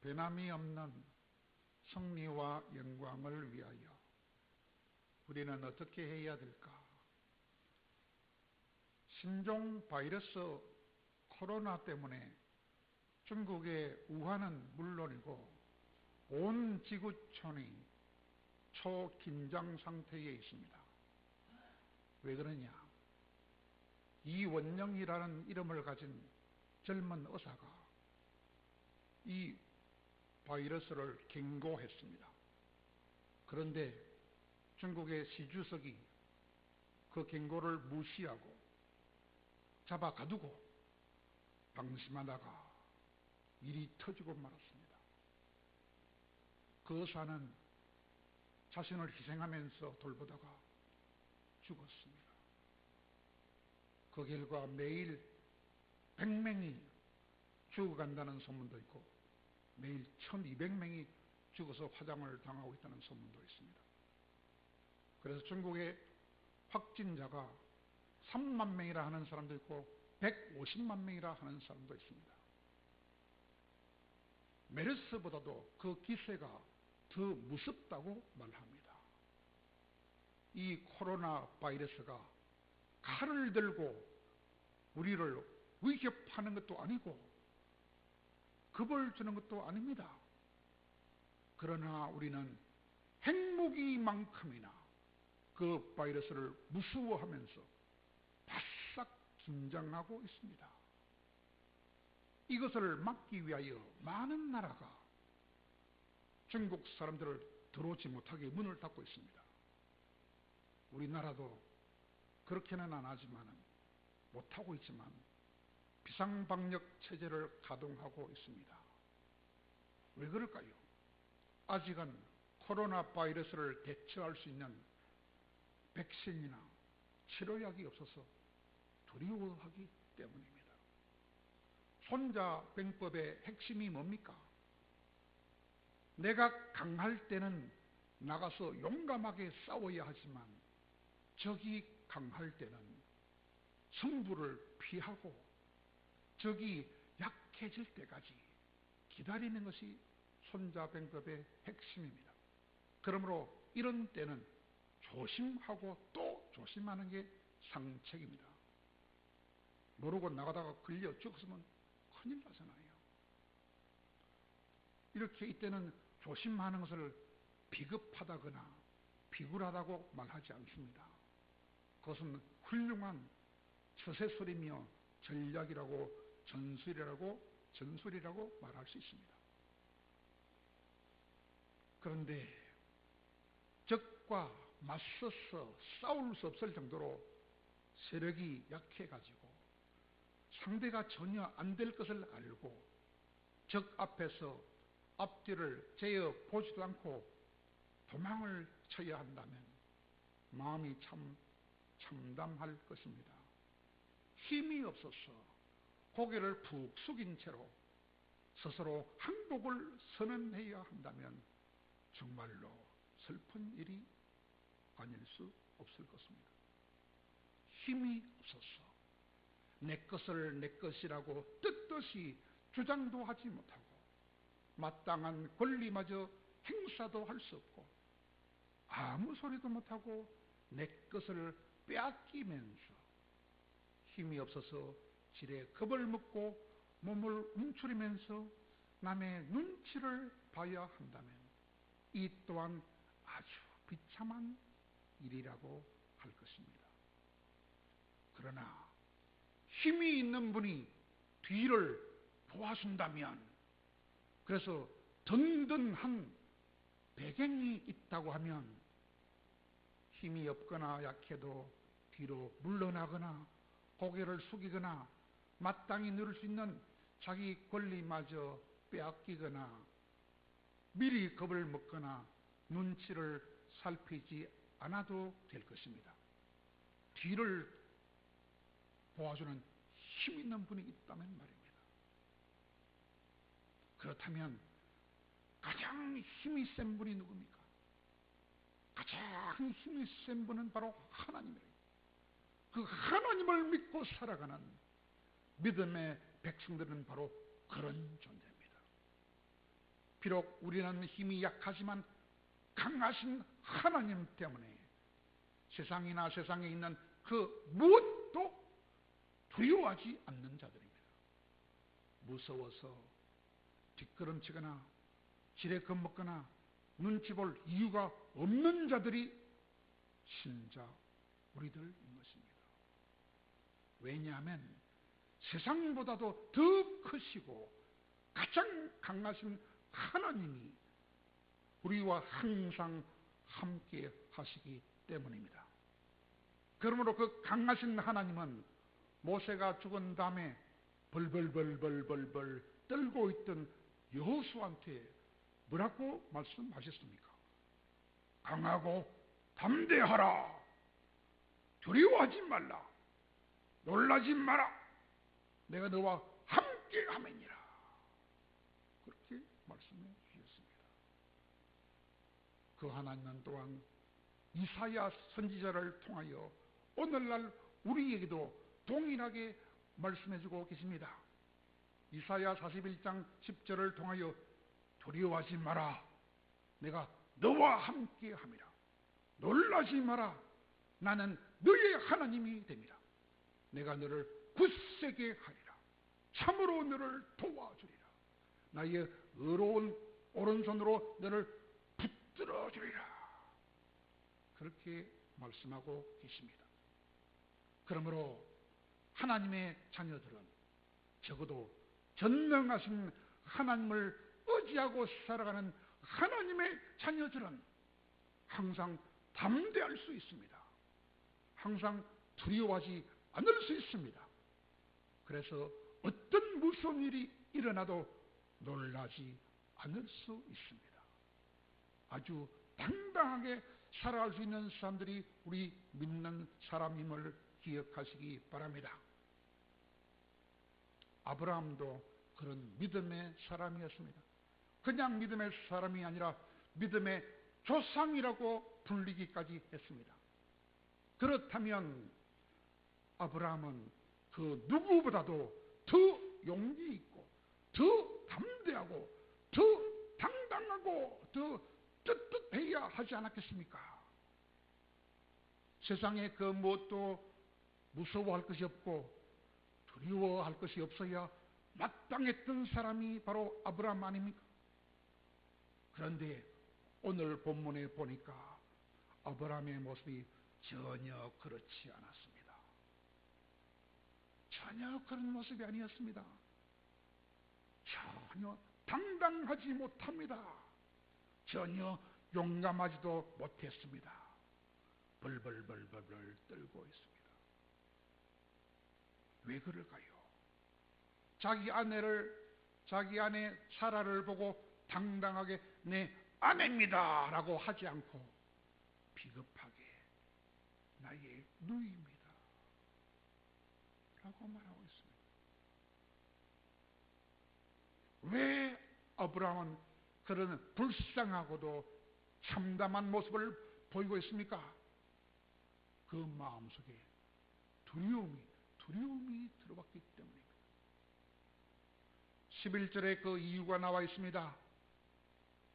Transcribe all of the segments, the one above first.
변함이 없는 승리와 영광을 위하여 우리는 어떻게 해야 될까? 신종 바이러스 코로나 때문에 중국의 우한은 물론이고 온 지구촌이 초긴장 상태에 있습니다. 왜 그러냐? 이원영이라는 이름을 가진 젊은 의사가 이 바이러스를 경고했습니다. 그런데 중국의 시주석이 그 경고를 무시하고 잡아 가두고 방심하다가 일이 터지고 말았습니다. 그 의사는 자신을 희생하면서 돌보다가 죽었습니다. 그 결과 매일 100명이 죽어간다는 소문도 있고 매일 1200명이 죽어서 화장을 당하고 있다는 소문도 있습니다. 그래서 중국의 확진자가 3만 명이라 하는 사람도 있고 150만 명이라 하는 사람도 있습니다. 메르스보다도 그 기세가 더 무섭다고 말합니다. 이 코로나 바이러스가 칼을 들고 우리를 위협하는 것도 아니고 겁을 주는 것도 아닙니다. 그러나 우리는 핵무기만큼이나 그 바이러스를 무서워하면서 바싹 긴장하고 있습니다. 이것을 막기 위하여 많은 나라가 중국 사람들을 들어오지 못하게 문을 닫고 있습니다. 우리나라도 그렇게는 안 하지만 못하고 있지만 비상방역 체제를 가동하고 있습니다. 왜 그럴까요? 아직은 코로나 바이러스를 대처할 수 있는 백신이나 치료약이 없어서 두려워하기 때문입니다. 손자병법의 핵심이 뭡니까? 내가 강할 때는 나가서 용감하게 싸워야 하지만 적이 강할 때는 승부를 피하고 적이 약해질 때까지 기다리는 것이 손자병법의 핵심입니다. 그러므로 이런 때는 조심하고 또 조심하는 게 상책입니다. 모르고 나가다가 걸려 죽었으면 큰일 나잖아요. 이렇게 이때는 조심하는 것을 비겁하다거나 비굴하다고 말하지 않습니다. 그것은 훌륭한 처세술이며 전략이라고 전술이라고 말할 수 있습니다. 그런데 적과 맞서서 싸울 수 없을 정도로 세력이 약해가지고 상대가 전혀 안 될 것을 알고 적 앞에서 앞뒤를 재어 보지도 않고 도망을 쳐야 한다면 마음이 참 참담할 것입니다. 힘이 없어서 고개를 푹 숙인 채로 스스로 항복을 선언해야 한다면 정말로 슬픈 일이 아닐 수 없을 것입니다. 힘이 없어서 내 것을 내 것이라고 뜻없이 주장도 하지 못하고 마땅한 권리마저 행사도 할 수 없고 아무 소리도 못하고 내 것을 빼앗기면서 힘이 없어서 지레 겁을 먹고 몸을 움츠리면서 남의 눈치를 봐야 한다면 이 또한 아주 비참한 일이라고 할 것입니다. 그러나 힘이 있는 분이 뒤를 보아준다면, 그래서 든든한 배경이 있다고 하면 힘이 없거나 약해도 뒤로 물러나거나 고개를 숙이거나 마땅히 누릴 수 있는 자기 권리마저 빼앗기거나 미리 겁을 먹거나 눈치를 살피지 않아도 될 것입니다. 뒤를 보아주는 힘 있는 분이 있다면 말입니다. 그렇다면 가장 힘이 센 분이 누굽니까? 가장 힘이 센 분은 바로 하나님이에요. 그 하나님을 믿고 살아가는 믿음의 백성들은 바로 그런 존재입니다. 비록 우리는 힘이 약하지만 강하신 하나님 때문에 세상이나 세상에 있는 그 무엇도 두려워하지 않는 자들입니다. 무서워서 뒷걸음치거나 지레 겁먹거나 눈치 볼 이유가 없는 자들이 진짜 우리들인 것입니다. 왜냐하면 세상보다도 더 크시고 가장 강하신 하나님이 우리와 항상 함께 하시기 때문입니다. 그러므로 그 강하신 하나님은 모세가 죽은 다음에 벌벌벌벌벌벌 떨고 있던 여호수아한테 뭐라고 말씀하셨습니까? 강하고 담대하라. 두려워하지 말라. 놀라지 마라. 내가 너와 함께 하매니라. 그렇게 말씀해 주셨습니다. 그 하나님은 또한 이사야 선지자를 통하여 오늘날 우리에게도 동일하게 말씀해주고 계십니다. 이사야 41장 10절을 통하여 두려워하지 마라. 내가 너와 함께 함이라. 놀라지 마라. 나는 너의 하나님이 됩니다. 내가 너를 굳세게 하리라. 참으로 너를 도와주리라. 나의 의로운 오른손으로 너를 붙들어 주리라. 그렇게 말씀하고 계십니다. 그러므로 하나님의 자녀들은 적어도 전능하신 하나님을 의지하고 살아가는 하나님의 자녀들은 항상 담대할 수 있습니다. 항상 두려워하지 않을 수 있습니다. 그래서 어떤 무서운 일이 일어나도 놀라지 않을 수 있습니다. 아주 당당하게 살아갈 수 있는 사람들이 우리 믿는 사람임을 기억하시기 바랍니다. 아브라함도 그런 믿음의 사람이었습니다. 그냥 믿음의 사람이 아니라 믿음의 조상이라고 불리기까지 했습니다. 그렇다면 아브라함은 그 누구보다도 더 용기 있고 더 담대하고 더 당당하고 더 떳떳해야 하지 않았겠습니까? 세상에 그 무엇도 무서워할 것이 없고 두려워할 것이 없어야 마땅했던 사람이 바로 아브라함 아닙니까? 그런데 오늘 본문에 보니까 아브라함의 모습이 전혀 그렇지 않았습니다. 전혀 그런 모습이 아니었습니다. 전혀 당당하지 못합니다. 전혀 용감하지도 못했습니다. 벌벌벌벌 떨고 있습니다. 왜 그럴까요? 자기 아내 사라를 보고 당당하게 내 아내입니다 라고 하지 않고 비겁하게 나의 누이입니다 라고 말하고 있습니다. 왜 아브라함은 그런 불쌍하고도 참담한 모습을 보이고 있습니까? 그 마음속에 두려움이 들어왔기 때문입니다. 11절에 그 이유가 나와 있습니다.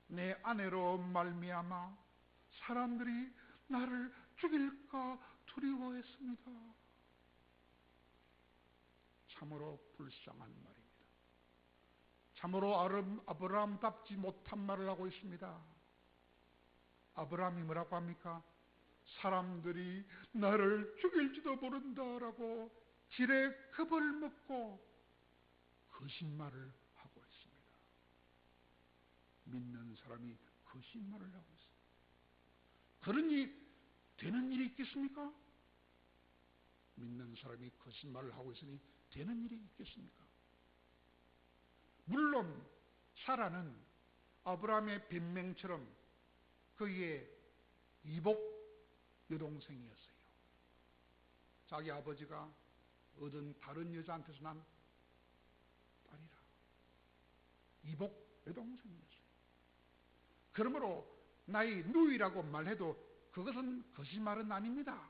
내 아내로 말미암아 사람들이 나를 죽일까 두려워했습니다. 참으로 불쌍한 말입니다. 참으로 아브라함답지 못한 말을 하고 있습니다. 아브라함이 뭐라고 합니까? 사람들이 나를 죽일지도 모른다라고 지레 겁을 먹고 거짓말을 하고 있습니다. 믿는 사람이 거짓말을 하고 있습니다. 그러니 되는 일이 있겠습니까? 믿는 사람이 거짓말을 하고 있으니 되는 일이 있겠습니까? 물론 사라는 아브라함의 변명처럼 그의 이복 여동생이었어요. 자기 아버지가 얻은 다른 여자한테서 난 딸이라. 이복 여동생이었어요. 그러므로 나의 누이라고 말해도 그것은 거짓말은 아닙니다.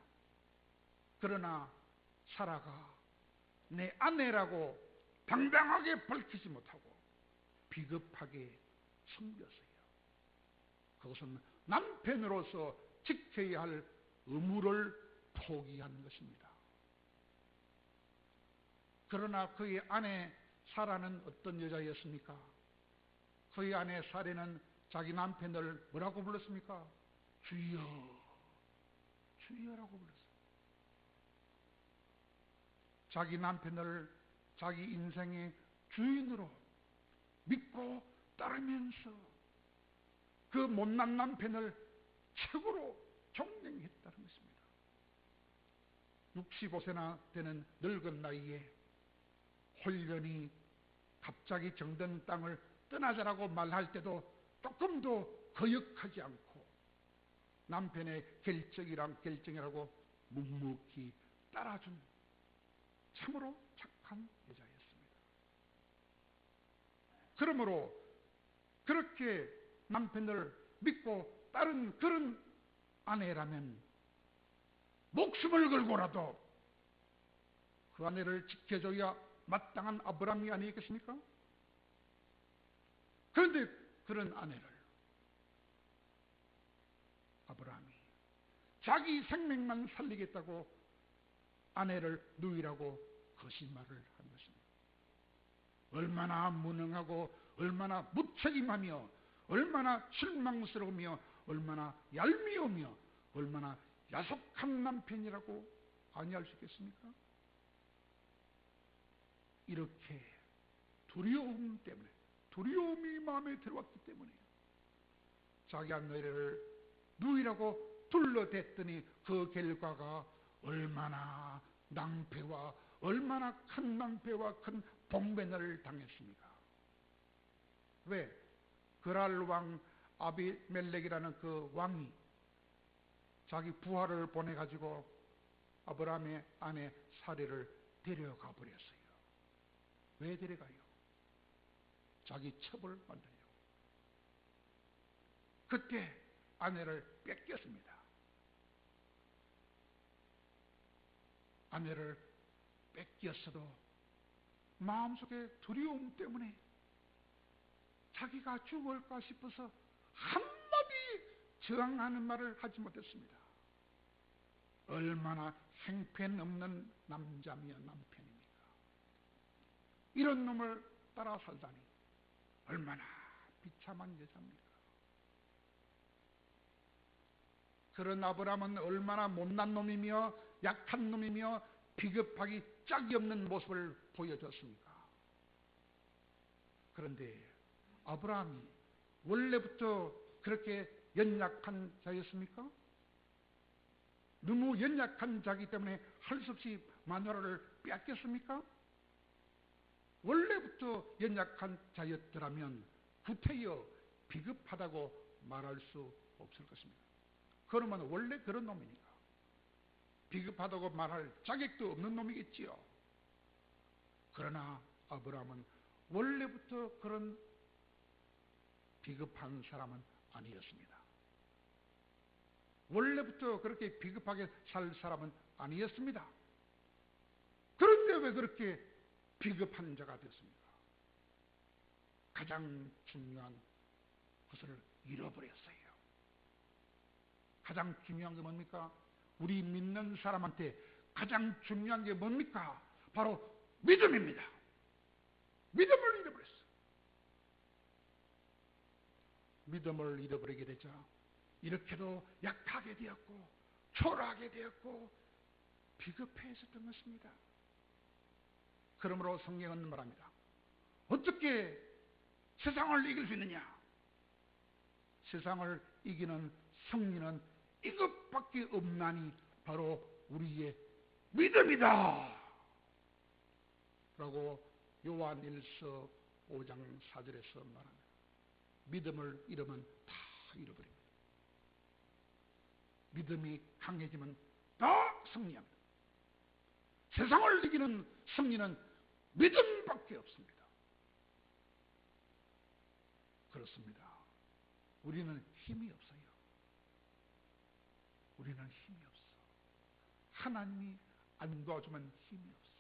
그러나 사라가 내 아내라고 당당하게 밝히지 못하고 비겁하게 섬겼어요. 그것은 남편으로서 지켜야 할 의무를 포기한 것입니다. 그러나 그의 아내 사라는 어떤 여자였습니까? 그의 아내 사라는 자기 남편을 뭐라고 불렀습니까? 주여, 주여라고 불렀어요. 자기 남편을 자기 인생의 주인으로 믿고 따르면서 그 못난 남편을 최고로 존경했다는 것입니다. 65세나 되는 늙은 나이에 홀연히 갑자기 정든 땅을 떠나자라고 말할 때도 조금도 거역하지 않고 남편의 결정이라고 묵묵히 따라준 참으로 착한 여자였습니다. 그러므로 그렇게 남편을 믿고 따른 그런 아내라면 목숨을 걸고라도 그 아내를 지켜줘야 마땅한 아브라함이 아니겠습니까? 그런데 그런 아내를 아브라함이 자기 생명만 살리겠다고 아내를 누이라고 거짓말을 한 것입니다. 얼마나 무능하고 얼마나 무책임하며 얼마나 실망스러우며 얼마나 얄미우며 얼마나 야속한 남편이라고 아니할 수 있겠습니까? 이렇게 두려움 때문에, 두려움이 마음에 들어왔기 때문에 자기 아내를 누이라고 둘러댔더니 그 결과가 얼마나 낭패와 얼마나 큰 낭패와 큰 봉변을 당했습니까? 왜? 그랄 왕 아비멜렉이라는 그 왕이 자기 부하를 보내가지고 아브라함의 아내 사례를 데려가 버렸어요. 왜 데려가요? 자기 첩을 만들려고. 그때 아내를 뺏겼습니다. 아내를 뺏겼어도 마음속에 두려움 때문에 자기가 죽을까 싶어서 한마디 저항하는 말을 하지 못했습니다. 얼마나 행편없는 남자며 남편입니까? 이런 놈을 따라 살다니 얼마나 비참한 여자입니까? 그런 아브라함은 얼마나 못난 놈이며 약한 놈이며 비겁하기 짝이 없는 모습을 보여줬습니까? 그런데 아브라함이 원래부터 그렇게 연약한 자였습니까? 너무 연약한 자기 때문에 할 수 없이 마누라를 뺏겼습니까? 원래부터 연약한 자였더라면 구태여 비겁하다고 말할 수 없을 것입니다. 그러면 원래 그런 놈이니까 비겁하다고 말할 자격도 없는 놈이겠지요. 그러나 아브라함은 원래부터 그런 비겁한 사람은 아니었습니다. 원래부터 그렇게 비겁하게 살 사람은 아니었습니다. 그런데 왜 그렇게 비겁한 자가 됐습니까? 가장 중요한 것을 잃어버렸어요. 가장 중요한 게 뭡니까? 우리 믿는 사람한테 가장 중요한 게 뭡니까? 바로 믿음입니다. 믿음을 잃어버렸어요. 믿음을 잃어버리게 되자 이렇게도 약하게 되었고 초라하게 되었고 비겁해졌던 것입니다. 그러므로 성경은 말합니다. 어떻게 세상을 이길 수 있느냐? 세상을 이기는 승리는 이것밖에 없나니 바로 우리의 믿음이다 라고 요한일서 5장 4절에서 말합니다. 믿음을 잃으면 다 잃어버립니다. 믿음이 강해지면 다 승리합니다. 세상을 이기는 승리는 믿음밖에 없습니다. 그렇습니다. 우리는 힘이 없어요. 우리는 힘이 없어. 하나님이 안 도와주면 힘이 없어.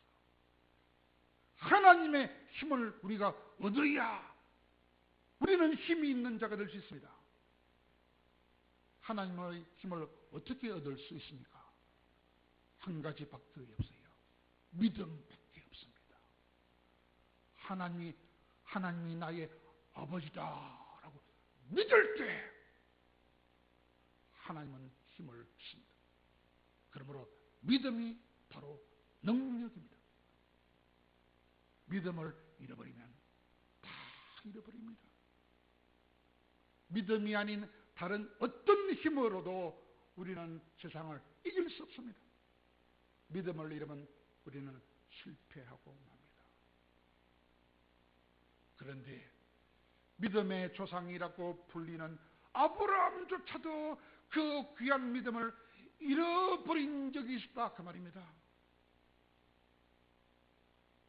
하나님의 힘을 우리가 얻어야 우리는 힘이 있는 자가 될 수 있습니다. 하나님의 힘을 어떻게 얻을 수 있습니까? 한 가지밖에 없어요. 믿음밖에 없습니다. 하나님이 나의 아버지다라고 믿을 때 하나님은 힘을 주십니다. 그러므로 믿음이 바로 능력입니다. 믿음을 잃어버리면 다 잃어버립니다. 믿음이 아닌 다른 어떤 힘으로도 우리는 세상을 이길 수 없습니다. 믿음을 잃으면 우리는 실패하고 맙니다. 그런데 믿음의 조상이라고 불리는 아브라함조차도 그 귀한 믿음을 잃어버린 적이 있다 그 말입니다.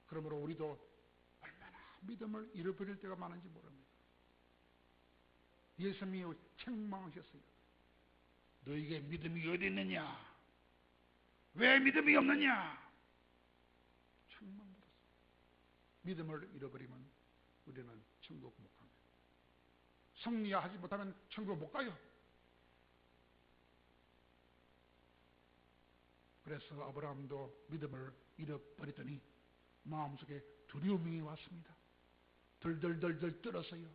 그러므로 우리도 얼마나 믿음을 잃어버릴 때가 많은지 모릅니다. 예수님이 책망하셨어요. 너에게 믿음이 어디 있느냐? 왜 믿음이 없느냐? 책망받았어요. 믿음을 잃어버리면 우리는 천국 못 갑니다. 승리하지 못하면 천국 못 가요. 그래서 아브라함도 믿음을 잃어버리더니 마음속에 두려움이 왔습니다. 덜덜덜덜 떨었어요.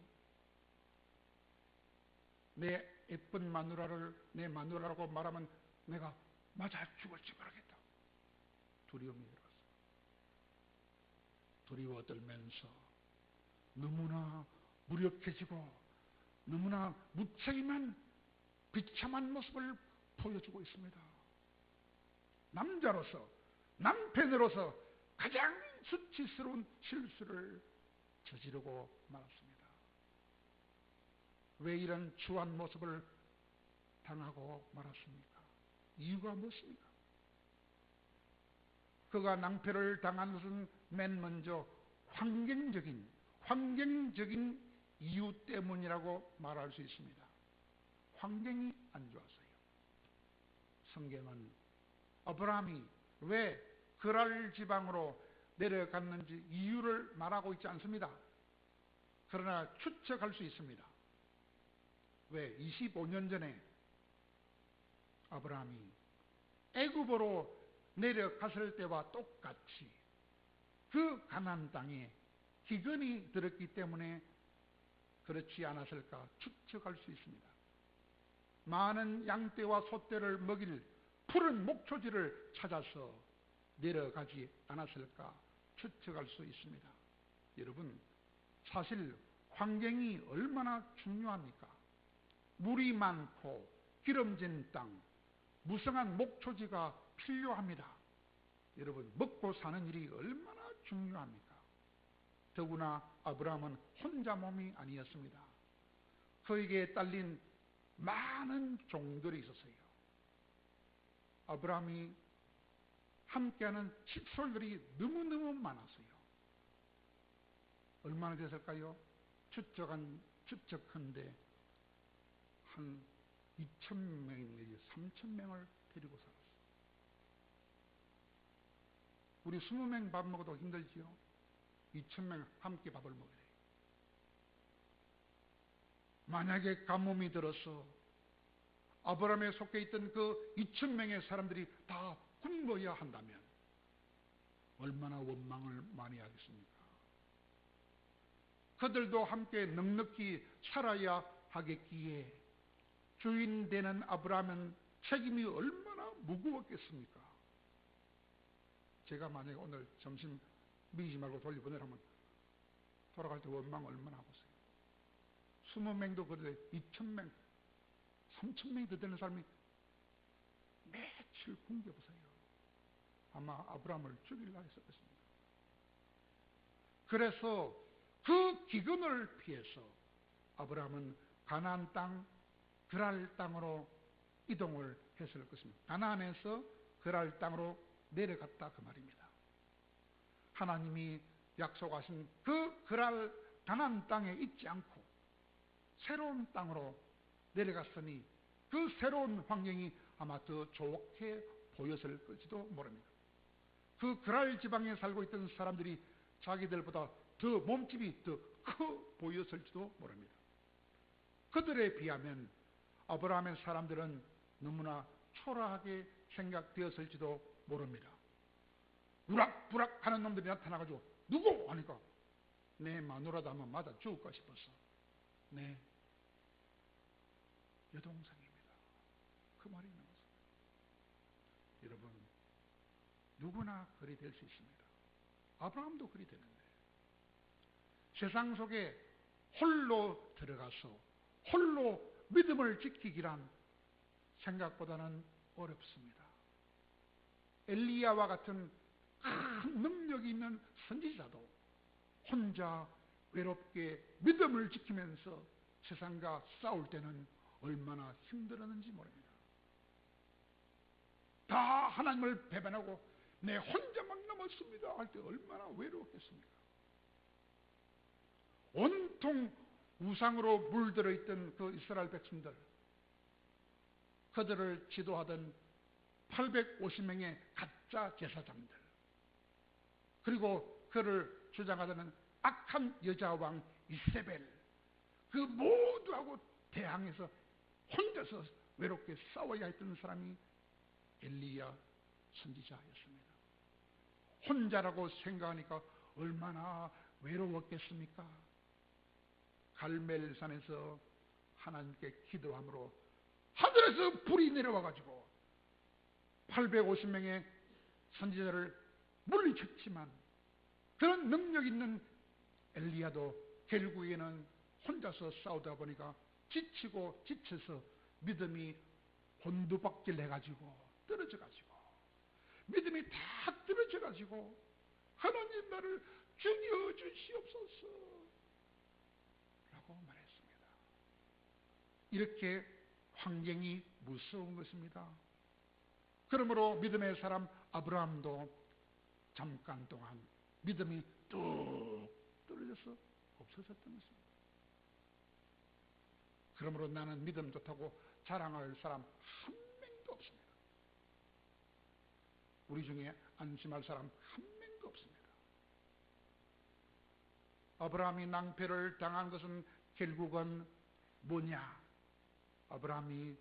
내 예쁜 마누라를 내 마누라라고 말하면 내가 맞아 죽을지 모르겠다. 두려움이 들었어요. 두려워 떨면서 너무나 무력해지고 너무나 무책임한 비참한 모습을 보여주고 있습니다. 남자로서 남편으로서 가장 수치스러운 실수를 저지르고 말았습니다. 왜 이런 추한 모습을 당하고 말았습니까? 이유가 무엇입니까? 그가 낭패를 당한 것은 맨 먼저 환경적인 이유 때문이라고 말할 수 있습니다. 환경이 안 좋았어요. 성경은 아브라함이 왜 그랄 지방으로 내려갔는지 이유를 말하고 있지 않습니다. 그러나 추측할 수 있습니다. 왜 25년 전에 아브라함이 애굽으로 내려갔을 때와 똑같이 그 가나안 땅에 기근이 들었기 때문에 그렇지 않았을까 추측할 수 있습니다. 많은 양떼와 소떼를 먹일 푸른 목초지를 찾아서 내려가지 않았을까 추측할 수 있습니다. 여러분, 사실 환경이 얼마나 중요합니까? 물이 많고 기름진 땅, 무성한 목초지가 필요합니다. 여러분, 먹고 사는 일이 얼마나 중요합니까? 더구나 아브라함은 혼자 몸이 아니었습니다. 그에게 딸린 많은 종들이 있었어요. 아브라함이 함께하는 식솔들이 너무너무 많았어요. 얼마나 됐을까요? 추측한데 한 2,000명 내지 3,000명을 데리고 살았어요. 우리 20명 밥 먹어도 힘들지요? 2,000명 함께 밥을 먹어야 돼요. 만약에 가뭄이 들어서 아브라함에 속해 있던 그 2,000명의 사람들이 다 굶어야 한다면 얼마나 원망을 많이 하겠습니까? 그들도 함께 넉넉히 살아야 하겠기에 주인 되는 아브라함은 책임이 얼마나 무거웠겠습니까? 제가 만약에 오늘 점심 미지 말고 돌려보내라면 돌아갈 때 원망 얼마나 하겠어요? 20명도 그래 2,000명 3,000명이 더 되는 사람이 며칠 굶겨보세요. 아마 아브라함을 죽이려 했을 것입니다. 그래서 그 기근을 피해서 아브라함은 가나안 땅 그랄 땅으로 이동을 했을 것입니다. 가나안에서 그랄 땅으로 내려갔다 그 말입니다. 하나님이 약속하신 그 그랄 가나안 땅에 있지 않고 새로운 땅으로 내려갔으니 그 새로운 환경이 아마 더 좋게 보였을 것지도 모릅니다. 그 그랄 지방에 살고 있던 사람들이 자기들보다 더 몸집이 더 커 보였을지도 모릅니다. 그들에 비하면 아브라함의 사람들은 너무나 초라하게 생각되었을지도 모릅니다. 우락부락 하는 놈들이 나타나가지고 누구? 하니까 내 마누라도 한번 맞아 죽을까 싶었어. 네, 여동생입니다. 그 말이 나왔어요. 여러분, 누구나 그리 될 수 있습니다. 아브라함도 그리 되는데 세상 속에 홀로 들어가서 홀로 믿음을 지키기란 생각보다는 어렵습니다. 엘리야와 같은 큰 능력이 있는 선지자도 혼자 외롭게 믿음을 지키면서 세상과 싸울 때는 얼마나 힘들었는지 모릅니다. 다 하나님을 배반하고 내 혼자만 남았습니다 할 때 얼마나 외로웠겠습니까? 온통 우상으로 물들어 있던 그 이스라엘 백성들, 그들을 지도하던 850명의 가짜 제사장들, 그리고 그를 주장하던 악한 여자왕 이세벨, 그 모두하고 대항해서 혼자서 외롭게 싸워야 했던 사람이 엘리야 선지자였습니다. 혼자라고 생각하니까 얼마나 외로웠겠습니까? 갈멜산에서 하나님께 기도함으로 하늘에서 불이 내려와가지고 850명의 선지자를 물리쳤지만 그런 능력 있는 엘리야도 결국에는 혼자서 싸우다 보니까 지치고 지쳐서 믿음이 곤두박질 해가지고 떨어져가지고 믿음이 다 떨어져가지고 하나님 나를 죽여주시옵소서 라고 말했습니다. 이렇게 환경이 무서운 것입니다. 그러므로 믿음의 사람 아브라함도 잠깐 동안 믿음이 뚝 떨어져서 없어졌던 것입니다. 그러므로 나는 믿음 좋다고 자랑할 사람 한 명도 없습니다. 우리 중에 안심할 사람 한 명도 없습니다. 아브라함이 낭패를 당한 것은 결국은 뭐냐? 아브라함이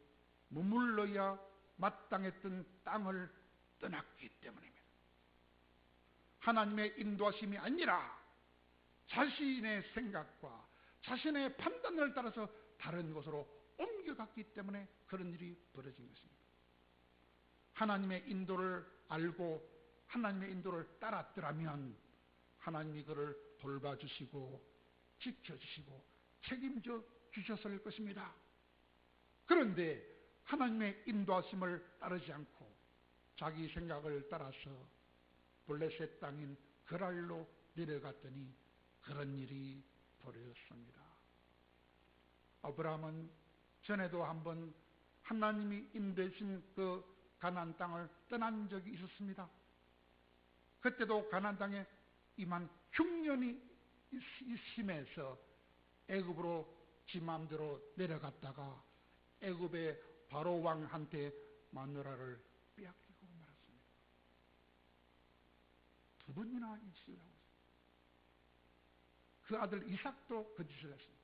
머물러야 마땅했던 땅을 떠났기 때문입니다. 하나님의 인도하심이 아니라 자신의 생각과 자신의 판단을 따라서 다른 곳으로 옮겨갔기 때문에 그런 일이 벌어진 것입니다. 하나님의 인도를 알고 하나님의 인도를 따랐더라면 하나님이 그를 돌봐주시고 지켜주시고 책임져 주셨을 것입니다. 그런데 하나님의 인도하심을 따르지 않고 자기 생각을 따라서 블레셋 땅인 그랄로 내려갔더니 그런 일이 벌어졌습니다. 아브라함은 전에도 한번 하나님이 인도하신 그 가나안 땅을 떠난 적이 있었습니다. 그때도 가나안 땅에 임한 흉년이 심해서 애굽으로 지 마음대로 내려갔다가 애굽의 바로 왕한테 마누라를 빼앗기고 말았습니다. 두 번이나 이 짓을 하고 있습니다. 그 아들 이삭도 그 짓을 했습니다.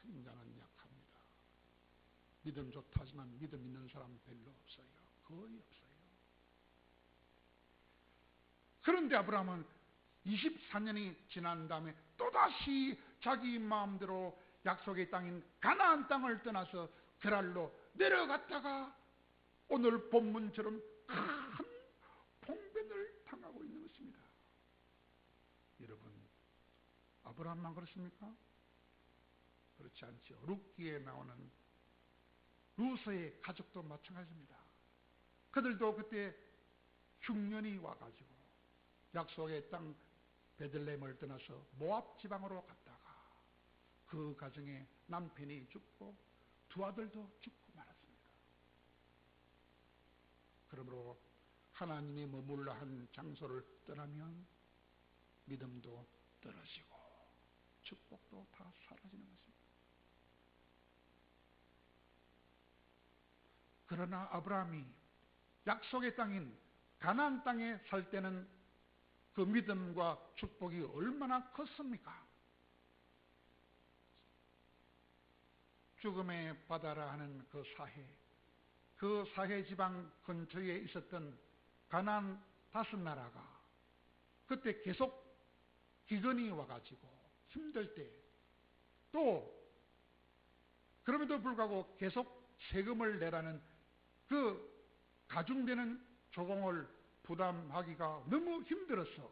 참 인간은 약합니다. 믿음 좋다지만 믿음 있는 사람 별로 없어요. 거의 없어요. 그런데 아브라함은 24년이 지난 다음에 또다시 자기 마음대로 약속의 땅인 가나안 땅을 떠나서 그랄로 내려갔다가 오늘 본문처럼 큰 봉변을 당하고 있는 것입니다. 여러분, 아브라함만 그렇습니까? 그렇지 않죠. 룻기에 나오는 루스의 가족도 마찬가지입니다. 그들도 그때 흉년이 와가지고 약속의 땅 베들레헴을 떠나서 모압 지방으로 갔다가 그 가정에 남편이 죽고 두 아들도 죽고 말았습니다. 그러므로 하나님이 머물러 한 장소를 떠나면 믿음도 떨어지고 축복도 다 사라지는 것입니다. 그러나 아브라함이 약속의 땅인 가나안 땅에 살 때는 그 믿음과 축복이 얼마나 컸습니까? 죽음의 바다라 하는 그 사해 지방 근처에 있었던 가나안 5나라가 그때 계속 기근이 와가지고 힘들 때, 또 그럼에도 불구하고 계속 세금을 내라는 그 가중되는 조공을 부담하기가 너무 힘들어서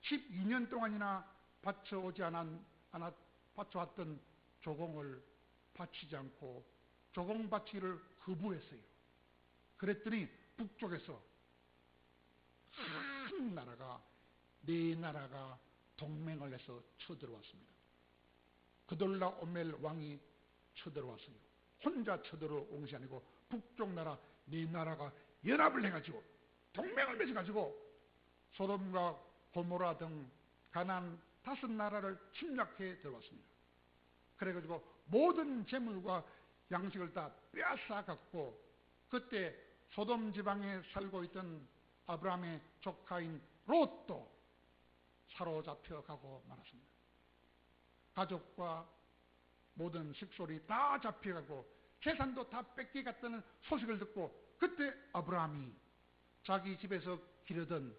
12년 동안이나 바쳐왔던 조공을 바치지 않고 조공 바치기를 거부했어요. 그랬더니 북쪽에서 한 나라가, 4나라가 동맹을 해서 쳐들어왔습니다. 그돌라오멜 왕이 쳐들어왔어요. 혼자 쳐들어온 것이 아니고 북쪽 나라 4나라가 연합을 해가지고 동맹을 맺어가지고 소돔과 고모라 등 가나안 5나라를 침략해 들어왔습니다. 그래가지고 모든 재물과 양식을 다 빼앗아갔고, 그때 소돔 지방에 살고 있던 아브라함의 조카인 롯도 사로잡혀가고 말았습니다. 가족과 모든 식솔이 다 잡혀가고 재산도 다 뺏겨갔다는 소식을 듣고, 그때 아브라함이 자기 집에서 기르던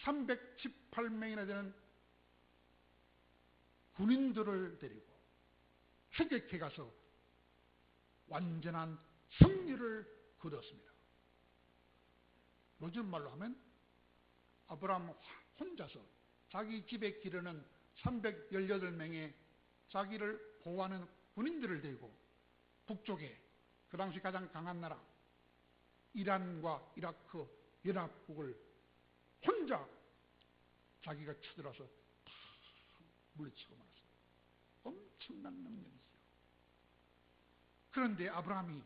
318명이나 되는 군인들을 데리고 추격해 가서 완전한 승리를 거두었습니다. 요즘 말로 하면 아브라함 혼자서 자기 집에 기르는 318명의 자기를 보호하는 군인들을 데리고 북쪽에 그 당시 가장 강한 나라 이란과 이라크 연합국을 혼자 자기가 쳐들어서 다 물리치고 말았어요. 엄청난 능력이죠. 그런데 아브라함이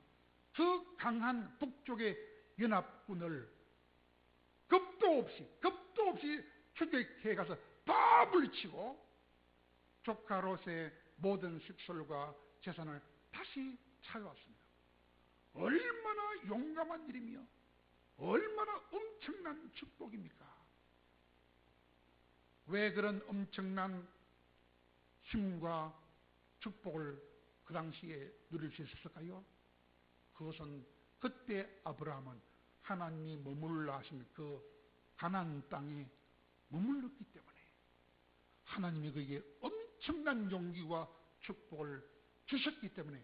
그 강한 북쪽의 연합군을 겁도 없이 추격해 가서 다 물리치고 조카 롯의 모든 식솔과 재산을 다시 찾아왔습니다. 얼마나 용감한 일이며 얼마나 엄청난 축복입니까? 왜 그런 엄청난 힘과 축복을 그 당시에 누릴 수 있었을까요? 그것은 그때 아브라함은 하나님이 머물라 하신 그 가나안 땅에 머물렀기 때문에 하나님이 그에게 엄청난 용기와 축복을 주셨기 때문에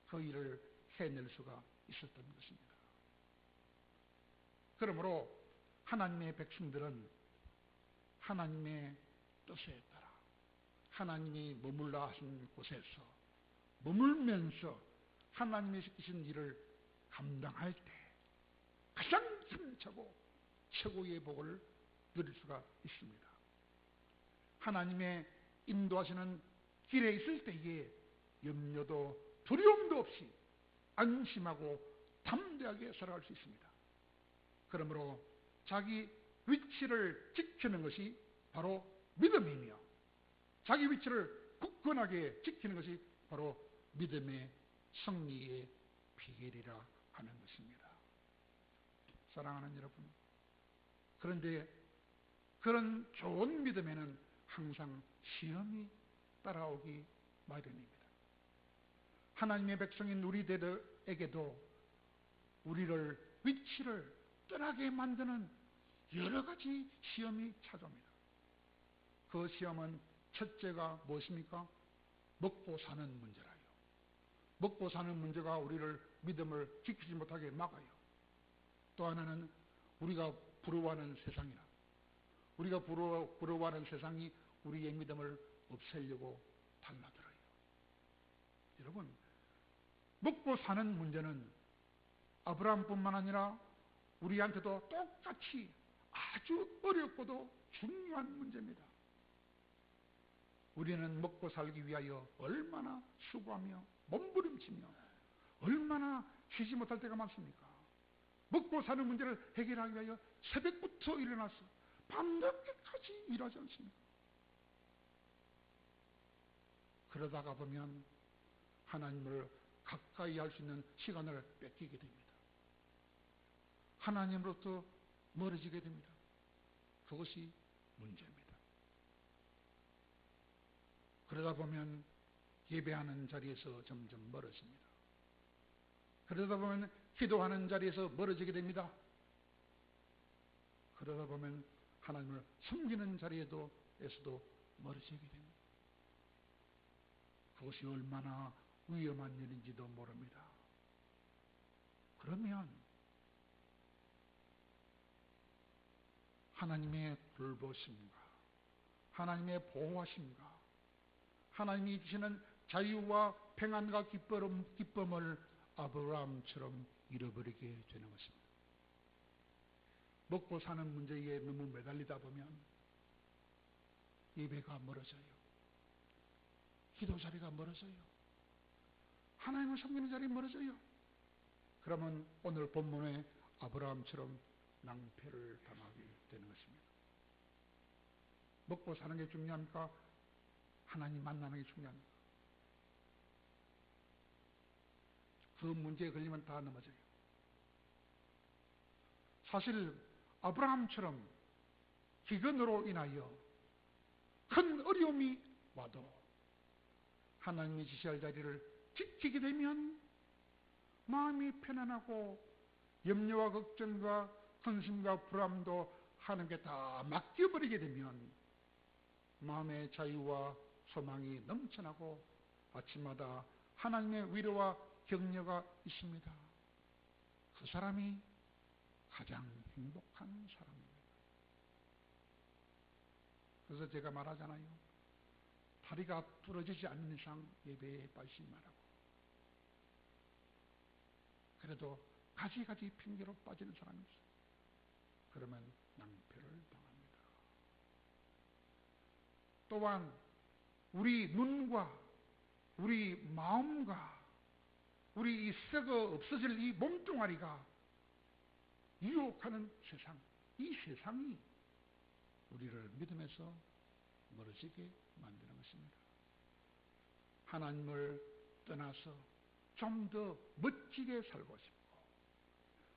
그 일을 해낼 수가 있었던 것입니다. 그러므로 하나님의 백성들은 하나님의 뜻에 따라 하나님이 머물라 하신 곳에서 머물면서 하나님이 시키신 일을 감당할 때 가장 힘차고 최고의 복을 누릴 수가 있습니다. 하나님의 인도하시는 길에 있을 때에 염려도 두려움도 없이 안심하고 담대하게 살아갈 수 있습니다. 그러므로 자기 위치를 지키는 것이 바로 믿음이며 자기 위치를 굳건하게 지키는 것이 바로 믿음의 승리의 비결이라 하는 것입니다. 사랑하는 여러분, 그런데 그런 좋은 믿음에는 항상 시험이 따라오기 마련입니다. 하나님의 백성인 우리들에게도 우리를 위치를 떠나게 만드는 여러 가지 시험이 찾아옵니다. 그 시험은 첫째가 무엇입니까? 먹고 사는 문제라요. 먹고 사는 문제가 우리를 믿음을 지키지 못하게 막아요. 또 하나는 우리가 부러워하는 세상이나 우리가 부러워하는 세상이 우리의 믿음을 없애려고 달라들어요. 여러분, 먹고 사는 문제는 아브라함뿐만 아니라 우리한테도 똑같이 아주 어렵고도 중요한 문제입니다. 우리는 먹고 살기 위하여 얼마나 수고하며 몸부림치며 얼마나 쉬지 못할 때가 많습니까? 먹고 사는 문제를 해결하기 위하여 새벽부터 일어나서 밤늦게까지 일하지 않습니까? 그러다가 보면 하나님을 가까이 할 수 있는 시간을 뺏기게 됩니다. 하나님으로부터 멀어지게 됩니다. 그것이 문제입니다. 그러다 보면 예배하는 자리에서 점점 멀어집니다. 그러다 보면 기도하는 자리에서 멀어지게 됩니다. 그러다 보면 하나님을 섬기는 자리에서도 멀어지게 됩니다. 그것이 얼마나 위험한 일인지도 모릅니다. 그러면 하나님의 돌보심과 하나님의 보호하심과 하나님이 주시는 자유와 평안과 기쁨을 아브라함처럼 잃어버리게 되는 것입니다. 먹고 사는 문제에 너무 매달리다 보면 예배가 멀어져요. 기도 자리가 멀어져요. 하나님을 섬기는 자리가 멀어져요. 그러면 오늘 본문에 아브라함처럼 낭패를 당하게 되는 것입니다. 먹고 사는 게 중요합니까? 하나님 만나는 게 중요합니까? 그 문제에 걸리면 다 넘어져요. 사실 아브라함처럼 기근으로 인하여 큰 어려움이 와도 하나님이 지시할 자리를 지키게 되면 마음이 편안하고 염려와 걱정과 근심과 불안도 하나님께 다 맡겨버리게 되면 마음의 자유와 소망이 넘쳐나고 아침마다 하나님의 위로와 격려가 있습니다. 그 사람이 가장 행복한 사람입니다. 그래서 제가 말하잖아요. 다리가 부러지지 않는 이상 예배에 빠지지 말라고. 그래도 가지가지 핑계로 빠지는 사람이 있어요. 그러면 낭패를 당합니다. 또한 우리 눈과 우리 마음과 우리 이 썩어 없어질 이 몸뚱아리가 유혹하는 세상, 이 세상이 우리를 믿음에서 멀어지게 만드는 것입니다. 하나님을 떠나서 좀 더 멋지게 살고 싶고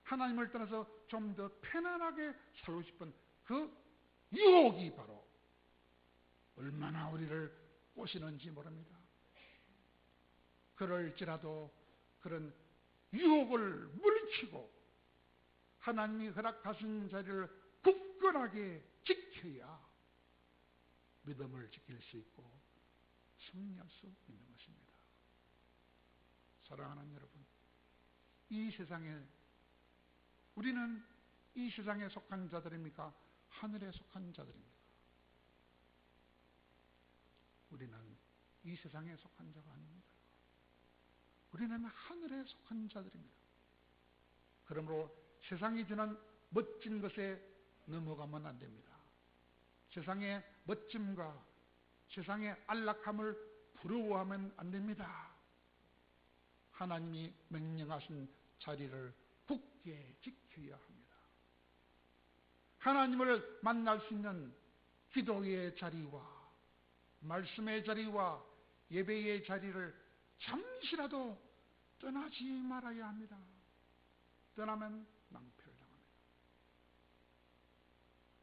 하나님을 떠나서 좀 더 편안하게 살고 싶은 그 유혹이 바로 얼마나 우리를 꼬시는지 모릅니다. 그럴지라도 그런 유혹을 물리치고 하나님이 허락하신 자리를 굳건하게 지켜야 믿음을 지킬 수 있고 승리할 수 있는 것입니다. 사랑하는 여러분, 이 세상에 우리는 이 세상에 속한 자들입니까? 하늘에 속한 자들입니까? 우리는 이 세상에 속한 자가 아닙니다. 우리는 하늘에 속한 자들입니다. 그러므로 세상이 주는 멋진 것에 넘어가면 안 됩니다. 세상의 멋짐과 세상의 안락함을 부러워하면 안 됩니다. 하나님이 명령하신 자리를 굳게 지켜야 합니다. 하나님을 만날 수 있는 기도의 자리와 말씀의 자리와 예배의 자리를 잠시라도 떠나지 말아야 합니다. 떠나면 낭패를 당합니다.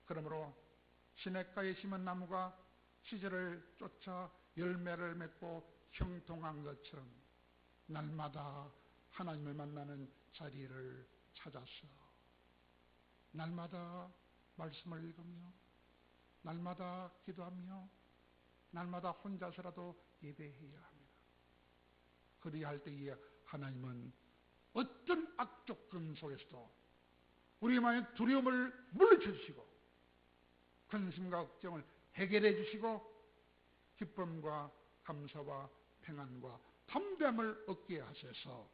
그러므로 시냇가에 심은 나무가 시절을 쫓아 열매를 맺고 형통한 것처럼 날마다 하나님을 만나는 자리를 찾아서 날마다 말씀을 읽으며 날마다 기도하며 날마다 혼자서라도 예배해야 합니다. 그리할 때에 하나님은 어떤 악조건 속에서도 우리 마음의 두려움을 물리쳐 주시고 근심과 걱정을 해결해 주시고 기쁨과 감사와 평안과 담대함을 얻게 하셔서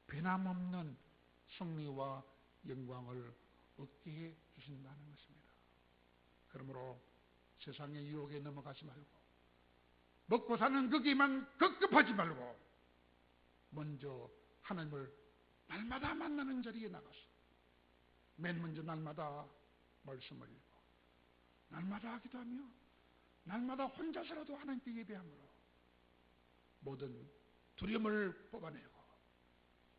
변함없는 승리와 영광을 얻게 해 주신다는 것입니다. 그러므로 세상의 유혹에 넘어가지 말고 먹고 사는 거기만 급급하지 말고 먼저 하나님을 날마다 만나는 자리에 나가서 맨 먼저 날마다 말씀을 읽고 날마다 기도하며 날마다 혼자서라도 하나님께 예배함으로 모든 두려움을 뽑아내고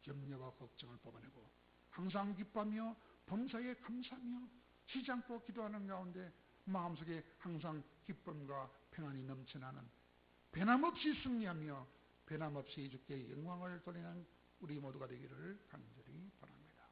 염려와 걱정을 뽑아내고 항상 기뻐하며 범사에 감사하며 쉬지 않고 기도하는 가운데 마음속에 항상 기쁨과 평안이 넘쳐나는, 변함없이 승리하며 변함없이 주께 영광을 돌리는 우리 모두가 되기를 간절히 바랍니다.